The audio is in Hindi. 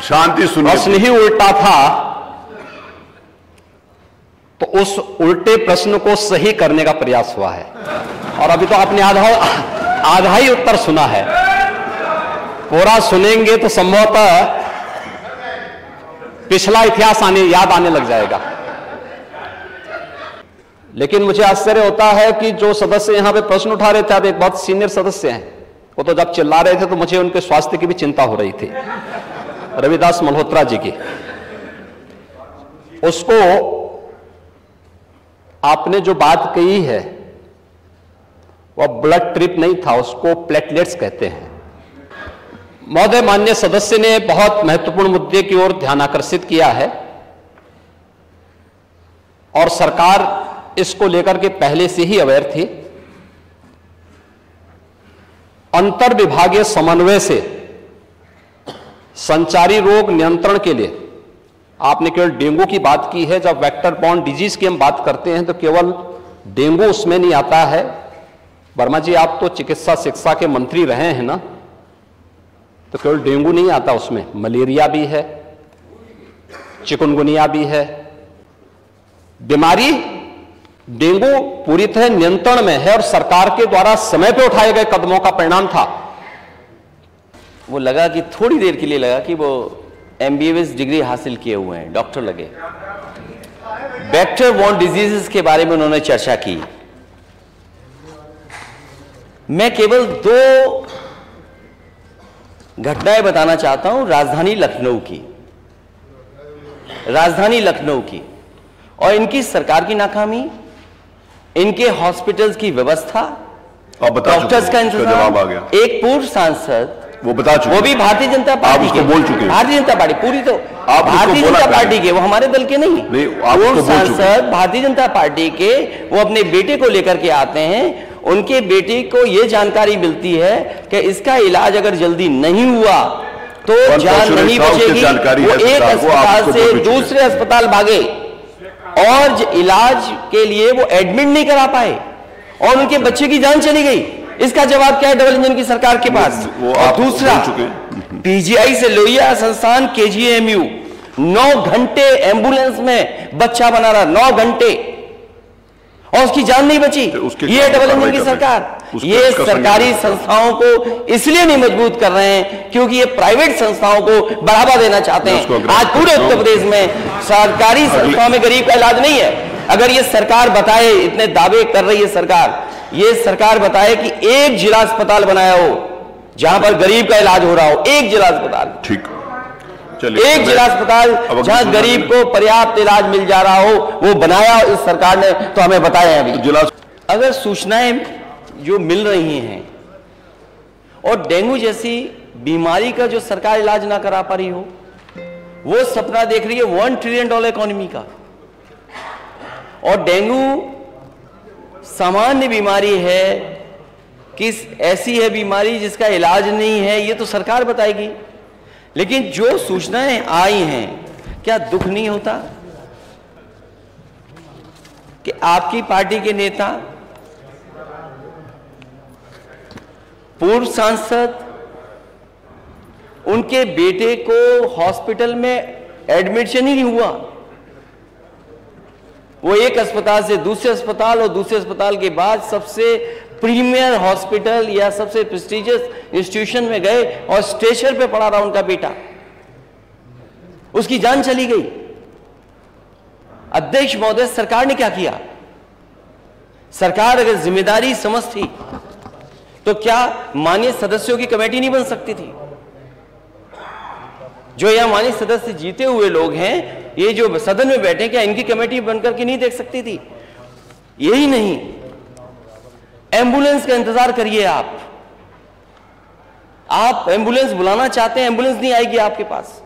शांति सुनिए। प्रश्न ही उल्टा था, तो उस उल्टे प्रश्न को सही करने का प्रयास हुआ है। और अभी तो आपने आधा ही उत्तर सुना है, पूरा सुनेंगे तो संभवतः पिछला इतिहास याद आने लग जाएगा। लेकिन मुझे आश्चर्य होता है कि जो सदस्य यहां पे प्रश्न उठा रहे थे, आप एक बहुत सीनियर सदस्य हैं, वो तो जब चिल्ला रहे थे तो मुझे उनके स्वास्थ्य की भी चिंता हो रही थी, रविदास मल्होत्रा जी की। उसको आपने जो बात कही है वह ब्लड ट्रिप नहीं था, उसको प्लेटलेट्स कहते हैं। महोदय, माननीय सदस्य ने बहुत महत्वपूर्ण मुद्दे की ओर ध्यान आकर्षित किया है और सरकार इसको लेकर के पहले से ही अवेयर थी। अंतर विभागीय समन्वय से संचारी रोग नियंत्रण के लिए, आपने केवल डेंगू की बात की है, जब वेक्टर बॉर्न डिजीज की हम बात करते हैं तो केवल डेंगू उसमें नहीं आता है। वर्मा जी, आप तो चिकित्सा शिक्षा के मंत्री रहे हैं ना, तो केवल डेंगू नहीं आता उसमें, मलेरिया भी है, चिकनगुनिया भी है। बीमारी डेंगू पूरी तरह नियंत्रण में है और सरकार के द्वारा समय पर उठाए गए कदमों का परिणाम था। वो लगा कि थोड़ी देर के लिए लगा कि वो MBBS डिग्री हासिल किए हुए हैं, डॉक्टर लगे। वेक्टर बॉर्न डिजीजेस के बारे में उन्होंने चर्चा की। मैं केवल 2 घटनाएं बताना चाहता हूं राजधानी लखनऊ की और इनकी सरकार की नाकामी, इनके हॉस्पिटल्स की व्यवस्था, डॉक्टर्स का इंतजाम। एक पूर्व सांसद, वो बता चुके, वो भी भारतीय जनता पार्टी के, बोल चुके हैं। भारतीय जनता पार्टी पूरी तो भारतीय जनता पार्टी के, वो हमारे दल के नहीं। पूर्व सांसद भारतीय जनता पार्टी के, वो अपने बेटे को लेकर के आते हैं। उनके बेटे को यह जानकारी मिलती है कि इसका इलाज अगर जल्दी नहीं हुआ तो जान नहीं बचेगी। वो एक अस्पताल से दूसरे अस्पताल भागे और इलाज के लिए वो एडमिट नहीं करा पाए और उनके बच्चे की जान चली गई। इसका जवाब क्या है डबल इंजन की सरकार के पास? और दूसरा, PGI से लोहिया संस्थान KGMU 9 घंटे एम्बुलेंस में बच्चा बना रहा, 9 घंटे, और उसकी जान नहीं बची। ये डबल इंजन की सरकार। ये सरकारी संस्थाओं को इसलिए नहीं मजबूत कर रहे हैं क्योंकि ये प्राइवेट संस्थाओं को बढ़ावा देना चाहते हैं। आज पूरे उत्तर प्रदेश में सरकारी संस्थाओं में गरीब का इलाज नहीं है। अगर ये सरकार बताए, इतने दावे कर रही है सरकार, ये सरकार बताए कि एक जिला अस्पताल बनाया हो जहां पर गरीब का इलाज हो रहा हो, एक जिला अस्पताल, ठीक, एक जिला अस्पताल जहां गरीब को पर्याप्त इलाज मिल जा रहा हो, वो बनाया इस सरकार ने, तो हमें बताएं अभी। अगर सूचनाएं जो मिल रही हैं और डेंगू जैसी बीमारी का जो सरकार इलाज ना करा पा रही हो, वो सपना देख रही है $1 ट्रिलियन इकोनॉमी का, और डेंगू सामान्य बीमारी है, किस ऐसी है बीमारी जिसका इलाज नहीं है, ये तो सरकार बताएगी। लेकिन जो सूचनाएं आई हैं, क्या दुख नहीं होता कि आपकी पार्टी के नेता, पूर्व सांसद, उनके बेटे को हॉस्पिटल में एडमिशन ही नहीं हुआ, वो एक अस्पताल से दूसरे अस्पताल और दूसरे अस्पताल के बाद सबसे प्रीमियर हॉस्पिटल या सबसे प्रेस्टिजियस इंस्टीट्यूशन में गए और स्ट्रेचर पे पड़ा रहा उनका बेटा, उसकी जान चली गई। अध्यक्ष महोदय, सरकार ने क्या किया? सरकार अगर जिम्मेदारी समझती तो क्या माननीय सदस्यों की कमेटी नहीं बन सकती थी? जो यहां माननीय सदस्य जीते हुए लोग हैं, ये जो सदन में बैठे, क्या इनकी कमेटी बनकर के नहीं देख सकती थी? यही नहीं, एम्बुलेंस का इंतजार करिए। आप एम्बुलेंस बुलाना चाहते हैं, एम्बुलेंस नहीं आएगी आपके पास।